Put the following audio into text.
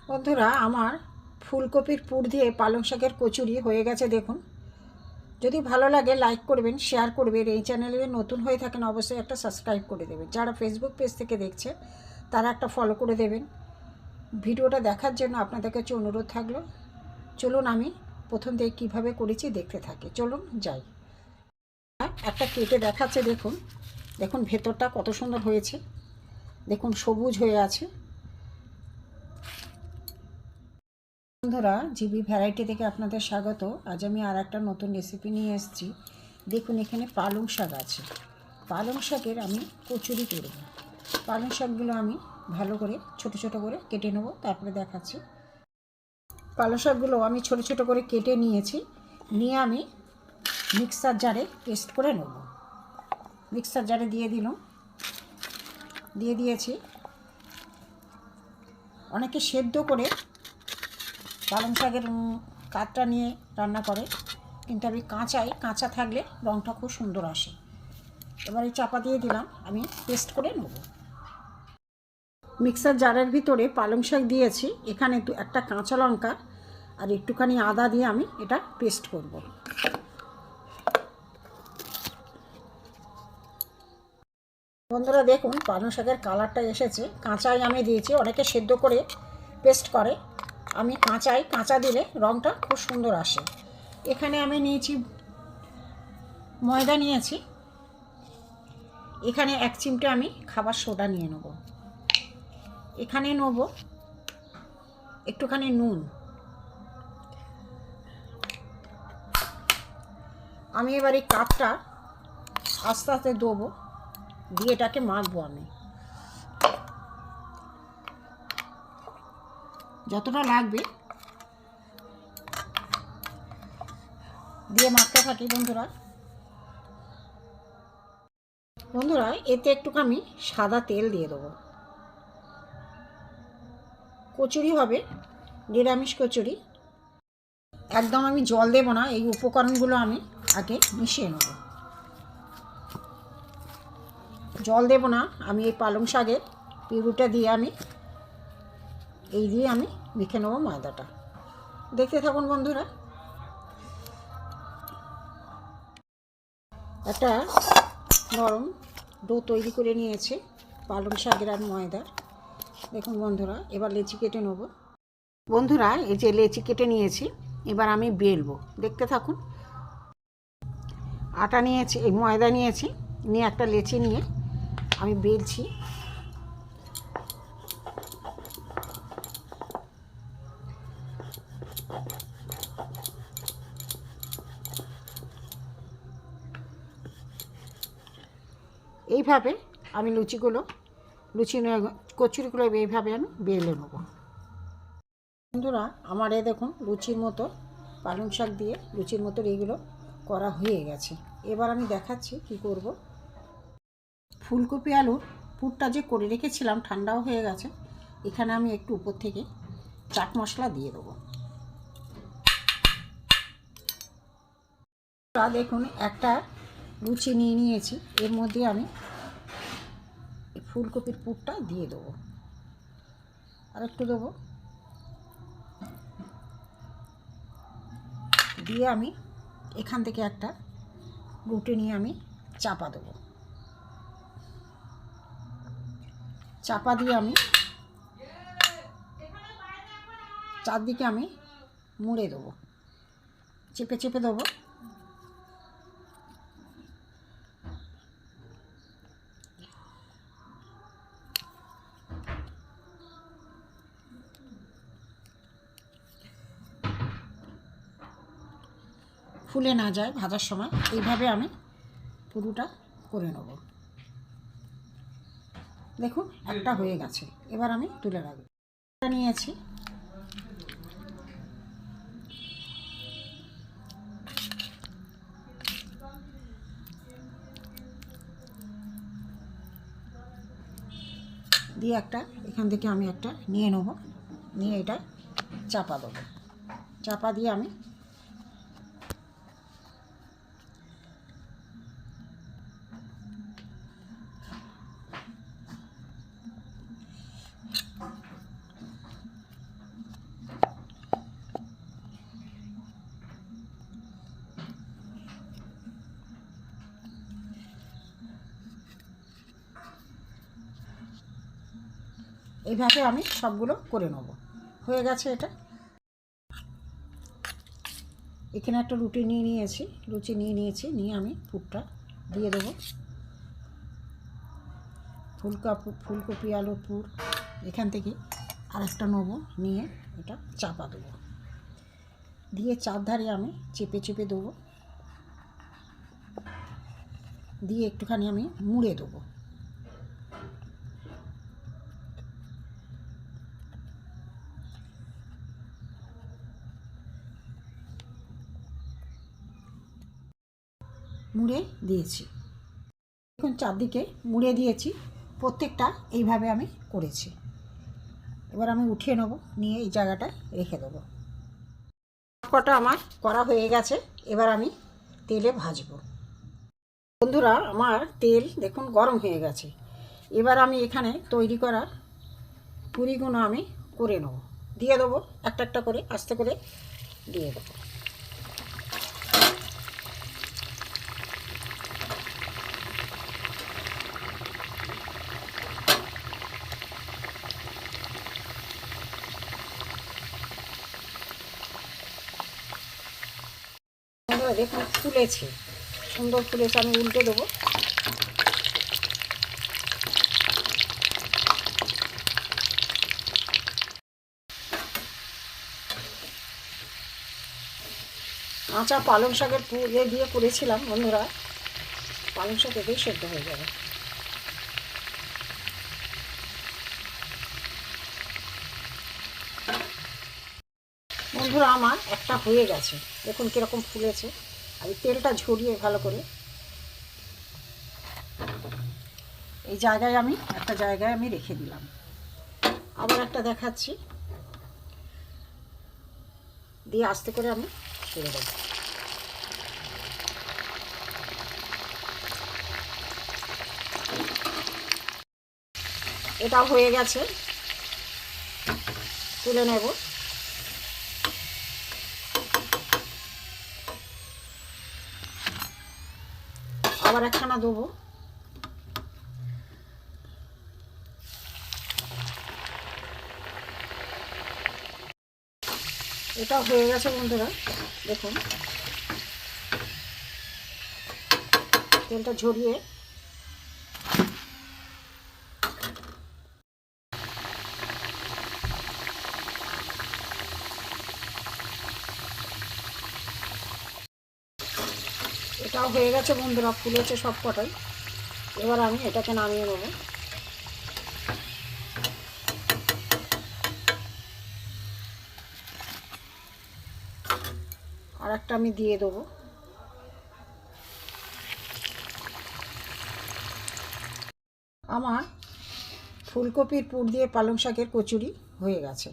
বন্ধুরা, আমার ফুলকপির পুর দিয়ে পালং শাকের কচুরি হয়ে গেছে। দেখুন, যদি ভালো লাগে লাইক করবেন, শেয়ার করবেন। এই চ্যানেলে নতুন হয়ে থাকেন অবশ্যই একটা সাবস্ক্রাইব করে দেবেন। যারা ফেসবুক পেজ থেকে দেখছে তারা একটা ফলো করে দেবেন। ভিডিওটা দেখার জন্য আপনাদের কাছে অনুরোধ থাকলো। চলুন আমি প্রথম থেকে কীভাবে করেছি দেখতে থাকি। চলুন যাই। একটা কেটে দেখাচ্ছে। দেখুন দেখুন ভেতরটা কত সুন্দর হয়েছে। দেখুন সবুজ হয়ে আছে। বন্ধুরা, জিবি ভ্যারাইটি থেকে আপনাদের স্বাগত। আজ আমি আর একটা নতুন রেসিপি নিয়ে এসেছি। দেখুন, এখানে পালং শাক আছে। পালং শাকের আমি কচুরি করব। পালং শাকগুলো আমি ভালো করে ছোট ছোট করে কেটে নেব, তারপরে দেখাচ্ছি। পালং শাকগুলো আমি ছোট ছোট করে কেটে নিয়েছি। নিয়ে আমি মিক্সার জারে পেস্ট করে নেব। মিক্সার জারে দিয়ে দিয়েছি। অনেকে সেদ্ধ করে পালং শাকের কাঠটা নিয়ে রান্না করে, কিন্তু আমি কাঁচা থাকলে রঙটা খুব সুন্দর আসে। এবারে চাপা দিয়ে দিলাম, আমি পেস্ট করে নেব। মিক্সার জারের ভিতরে পালং শাক দিয়েছি। এখানে একটা কাঁচা লঙ্কা আর একটুখানি আদা দিয়ে আমি এটা পেস্ট করব। বন্ধুরা, দেখুন পালং শাকের কালারটা এসেছে। কাঁচাই আমি দিয়েছি। অনেকে সেদ্ধ করে পেস্ট করে, আমি কাঁচা দিলে রঙটা খুব সুন্দর আসে। এখানে আমি নিয়েছি ময়দা নিয়েছি। এখানে 1 চিমটে আমি খাবার সোডা নিয়ে নেব। এখানে নেব একটুখানি নুন। আমি এবার এই কাপটা আস্তে আস্তে দেবো, দিয়ে এটাকে মাখবো। আমি যতটা লাগবে দিয়ে মাখতে থাকি। বন্ধুরা, এতে একটুখানি সাদা তেল দিয়ে দেবো। কচুরি হবে নিরামিষ কচুরি। একদম আমি জল দেব না। এই উপকরণগুলো আমি আগে মিশিয়ে নেব। জল দেব না। আমি এই পালং শাকের পিউরিটা দিয়ে আমি মেখে নেব ময়দাটা। দেখতে থাকুন বন্ধুরা। একটা নরম ডো তৈরি করে নিয়েছে পালং শাকের আর ময়দার। দেখুন বন্ধুরা, এবার লেচি কেটে নেব। বন্ধুরা, এই যে লেচি কেটে নিয়েছি, এবার আমি বেলবো। দেখতে থাকুন। আটা নিয়েছি, এই ময়দা নিয়েছি, নিয়ে একটা লেচি নিয়ে আমি বেলছি। এইভাবে আমি কচুরিগুলো এইভাবে আমি বেলে নেব। বন্ধুরা, আমার দেখুন লুচির মতো পালং শাক দিয়ে লুচির মতো এইগুলো করা হয়ে গেছে। এবার আমি দেখাচ্ছি কি করব। ফুলকপি আলুর পুরটা যে করে রেখেছিলাম ঠান্ডাও হয়ে গেছে। এখানে আমি একটু উপর থেকে চাট মশলা দিয়ে দেবো। দেখুন, একটা লুচি নিয়ে নিয়েছি। এর মধ্যে আমি ফুলকপির পুরটা দিয়ে দেবো। আর একটু দেবো, দিয়ে আমি এখান থেকে একটা রুটি নিয়ে আমি চাপা দেবো। চাপা দিয়ে আমি চারদিকে আমি মুড়ে দেবো, চেপে দেবো। ফুলে না যায় ভাজার সময়। এইভাবে আমি পুরোটা করে নেব। দেখুন, একটা হয়ে গেছে। এবার আমি তুলে রাখবো। নিয়েছি, দিয়ে এখান থেকে আমি একটা নিয়ে নেব। নিয়ে এটা চাপা দেবো। চাপা দিয়ে আমি এইভাবে আমি সবগুলো করে নেব। হয়ে গেছে এটা। এখানে একটা লুচি নিয়ে নিয়েছি, নিয়ে আমি পুরটা দিয়ে দেবো। ফুলকপি আলুর পুর এখান থেকে আরেকটা নেবো, নিয়ে এটা চাপা দেবো, দিয়ে চারধারে আমি চেপে চেপে দেবো, দিয়ে একটুখানি আমি মুড়ে দেবো। মুড়ে দিয়েছি, এখন চারদিকে মুড়ে দিয়েছি, প্রত্যেকটা এইভাবে আমি করেছি। এবার আমি উঠিয়ে নেবো, নিয়ে এই জায়গাটায় রেখে দেবো। কটা আমার করা হয়ে গেছে, এবার আমি তেলে ভাজবো। বন্ধুরা, আমার তেল দেখুন গরম হয়ে গেছে। এবার আমি এখানে তৈরি করা পুরিগুলো আমি করে নেব, দিয়ে দেবো একটা একটা করে, আস্তে করে দিয়ে দেবো। দেখুন ফুলেছে, সুন্দর ফুলেছে, আমি উল্টে দেবো। কাঁচা পালং শাকের পুরে দিয়ে করেছিলাম বন্ধুরা, পালং শাক এতেই সেদ্ধ হয়ে যাবে। বন্ধুরা, আমার একটা হয়ে গেছে, দেখুন কীরকম ফুলেছে। আমি তেলটা ঝরিয়ে ভালো করে এই জায়গায় আমি একটা জায়গায় আমি রেখে দিলাম। আবার একটা দেখাচ্ছি, দিয়ে আস্তে করে আমি ছেড়ে দেবো। এটা হয়ে গেছে, তুলে নেব। আবার একখানা দেবো। এটা হয়ে গেছে বন্ধুরা, দেখুন তেলটা ঝরিয়ে এটাও হয়ে গেছে বন্ধুরা, ফুলেছে সব কটাই। এবার আমি এটাকে নামিয়ে নেব। আর একটা আমি দিয়ে দেবো। আমার ফুলকপির পুর দিয়ে পালং শাকের কচুরি হয়ে গেছে।